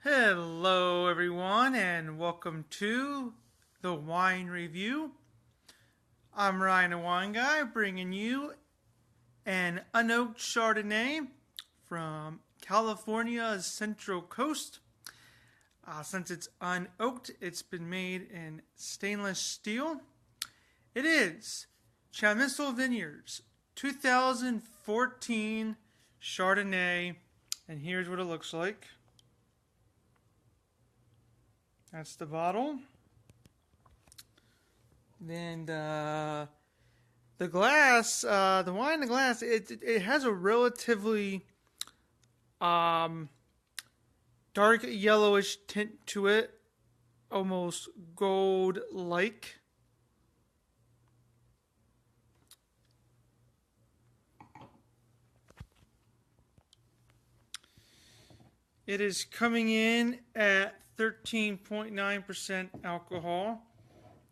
Hello, everyone, and welcome to the Wine Review. I'm Ryan, the Wine Guy, bringing you an unoaked Chardonnay from California's Central Coast. Since it's unoaked, it's been made in stainless steel. It is Chamisal Vineyards 2014 Chardonnay, and here's what it looks like. That's the bottle. Then the glass, the wine in the glass, it has a relatively dark yellowish tint to it, almost gold-like. It is coming in at 13.9% alcohol,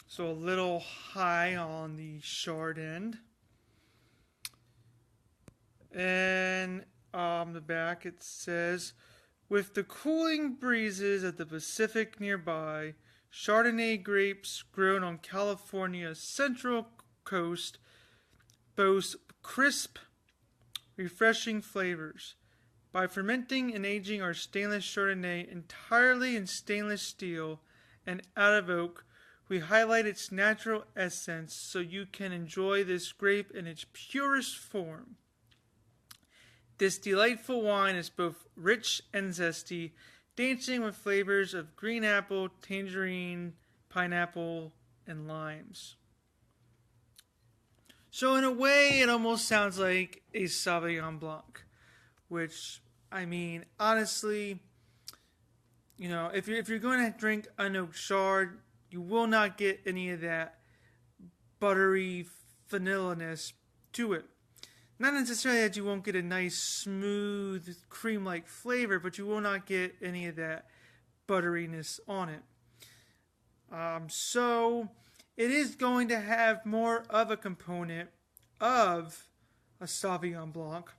so a little high on the Chard end. And on the back it says, with the cooling breezes of the Pacific nearby, Chardonnay grapes grown on California's Central Coast boast crisp, refreshing flavors. By fermenting and aging our stainless Chardonnay entirely in stainless steel and out of oak, we highlight its natural essence so you can enjoy this grape in its purest form. This delightful wine is both rich and zesty, dancing with flavors of green apple, tangerine, pineapple, and limes. So in a way, it almost sounds like a Sauvignon Blanc, which, I mean, honestly, you know, if you're going to drink unoaked Chard, you will not get any of that buttery vanilla-ness to it. Not necessarily that you won't get a nice, smooth, cream-like flavor, but you will not get any of that butteriness on it. So, it is going to have more of a component of a Sauvignon Blanc.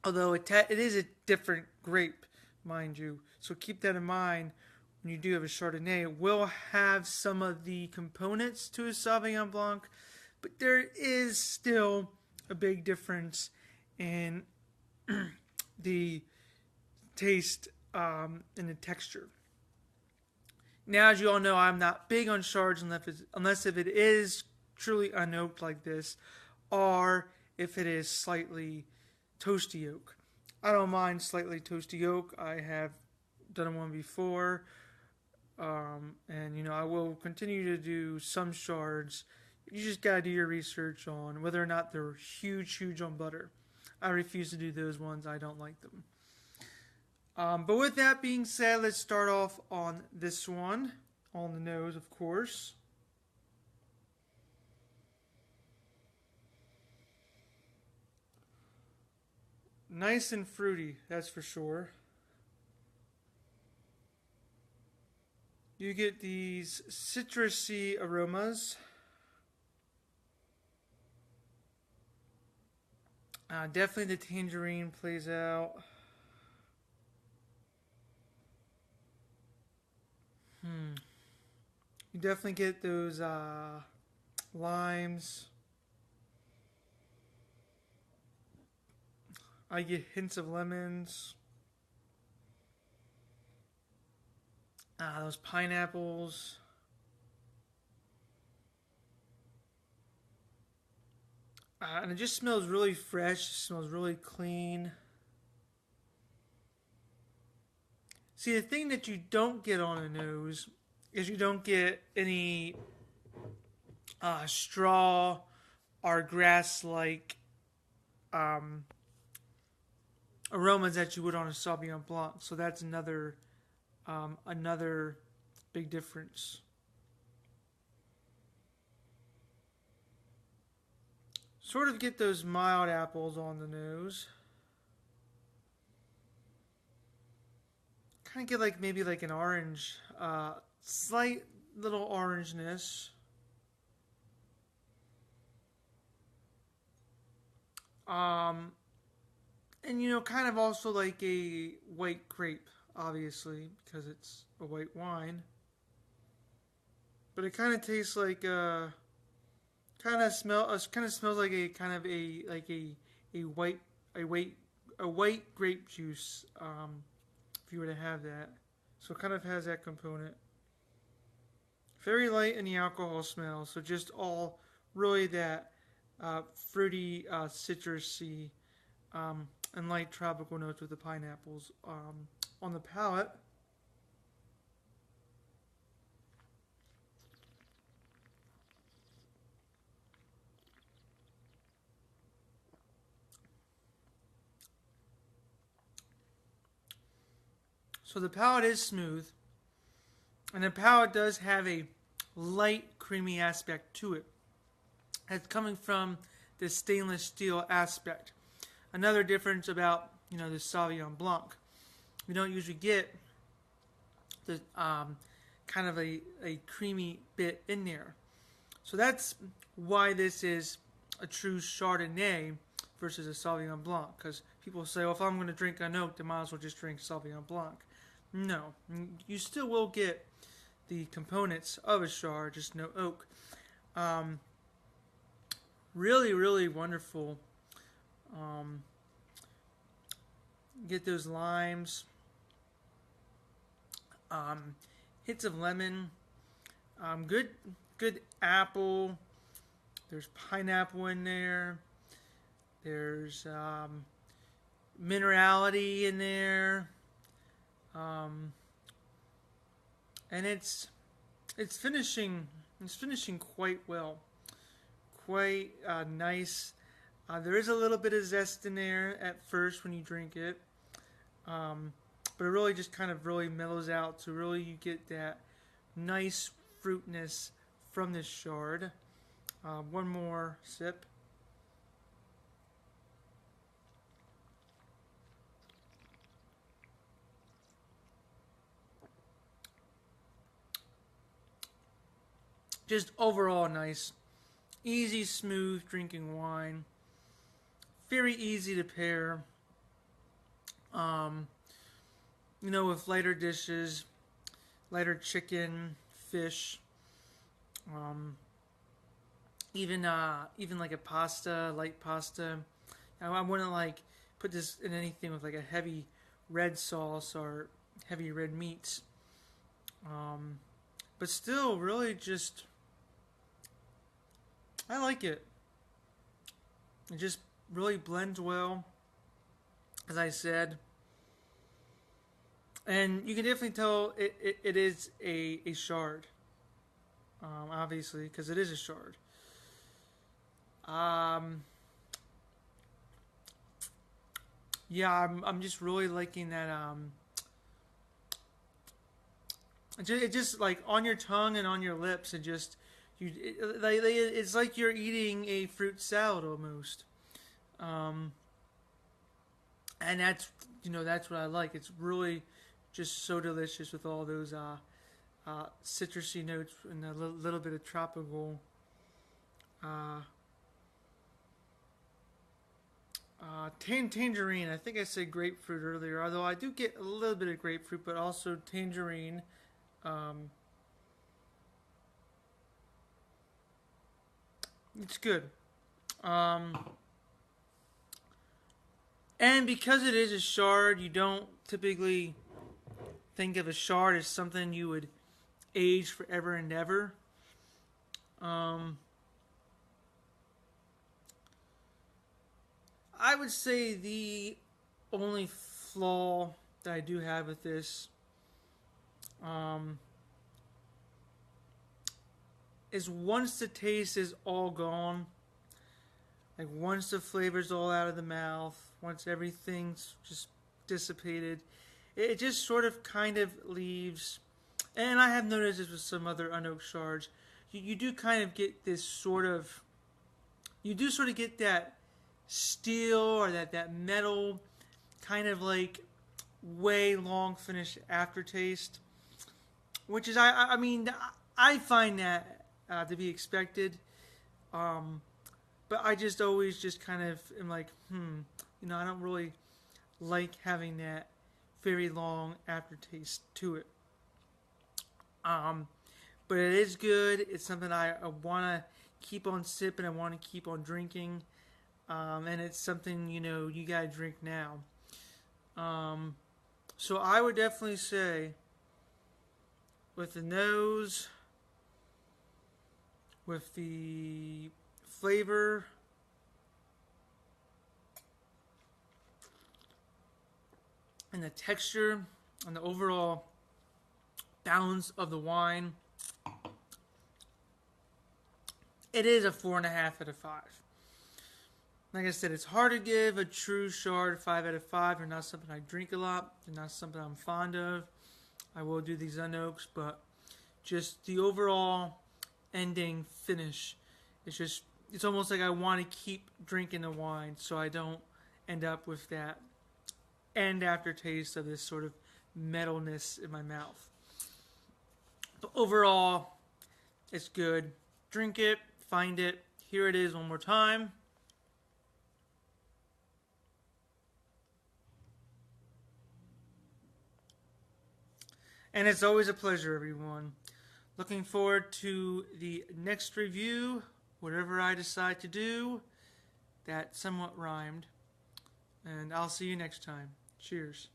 Although it is a different grape, mind you. So keep that in mind when you do have a Chardonnay. It will have some of the components to a Sauvignon Blanc, but there is still a big difference in the taste and the texture. Now, as you all know, I'm not big on Chards unless if it is truly unoaked like this, or if it is slightly toasty oak. I don't mind slightly toasty oak. I have done one before, and you know I will continue to do some Chards. You just gotta do your research on whether or not they're huge on butter. I refuse to do those ones. I don't like them. But with that being said, let's start off on this one, on the nose, of course. Nice and fruity, that's for sure. You get these citrusy aromas. Definitely the tangerine plays out. You definitely get those limes. I get hints of lemons. Those pineapples. And it just smells really fresh. It smells really clean. See, the thing that you don't get on the nose is you don't get any straw or grass-like aromas that you would on a Sauvignon Blanc. So that's another big difference. Sort of get those mild apples on the nose. Kind of get like maybe like an orange, slight little orangeness. And you know, kind of also like a white grape. obviously, because it's a white wine. But it kind of tastes like kind of smells like a kind of a white a white a white grape juice. If you were to have that, so it kind of has that component. Very light in the alcohol smell, so just all really that fruity, citrusy, and light tropical notes with the pineapples on the palate. So the palate is smooth, and the palate does have a light, creamy aspect to it. It's coming from the stainless steel aspect. Another difference about the Sauvignon Blanc, we don't usually get the kind of a creamy bit in there. So that's why this is a true Chardonnay versus a Sauvignon Blanc. Because people say, well, if I'm going to drink an oak, then I might as well just drink Sauvignon Blanc. No, you still will get the components of a Chard, just no oak. Really, really wonderful. Get those limes, hits of lemon, good apple. There's pineapple in there. There's minerality in there. And it's finishing quite well, quite nice. There is a little bit of zest in there at first when you drink it, but it really just kind of really mellows out. So really you get that nice fruitness from this Chard. One more sip. Just overall nice, easy, smooth drinking wine. Very easy to pair. With lighter dishes, lighter chicken, fish. Even like a pasta, light pasta. I wouldn't like put this in anything with like a heavy red sauce or heavy red meats. But still, really just, I like it. It just really blends well, as I said. And you can definitely tell it is a Chard. Obviously, because it is a Chard. Yeah, I'm just really liking that. It just like on your tongue and on your lips, it's like you're eating a fruit salad almost. And that's what I like. It's really just so delicious with all those citrusy notes and a little bit of tropical tangerine. I think I said grapefruit earlier, although I do get a little bit of grapefruit, but also tangerine. It's good. And because it is a Chard, you don't typically think of a Chard as something you would age forever and ever. I would say the only flaw that I do have with this is once the taste is all gone, like once the flavor's all out of the mouth, once everything's just dissipated, it just sort of kind of leaves. And I have noticed this with some other unoaked Chards. You do kind of get this sort of, you do sort of get that steel or that metal kind of like way long finished aftertaste, which is I mean I find that to be expected, but I just always just kind of am like I don't really like having that very long aftertaste to it. But it is good. It's something I want to keep on sipping. I want to keep on drinking. And it's something, you got to drink now. So I would definitely say with the nose, with the flavor, and the texture, and the overall balance of the wine, it is a 4.5 out of 5. Like I said, it's hard to give a true Chard 5 out of 5. They're not something I drink a lot. They're not something I'm fond of. I will do these unoaks, but just the overall ending finish, it's almost like I want to keep drinking the wine so I don't end up with that end aftertaste of this sort of metalness in my mouth. But overall, it's good. Drink it, find it. Here it is one more time. And it's always a pleasure, everyone. Looking forward to the next review, whatever I decide to do. That somewhat rhymed. And I'll see you next time. Cheers.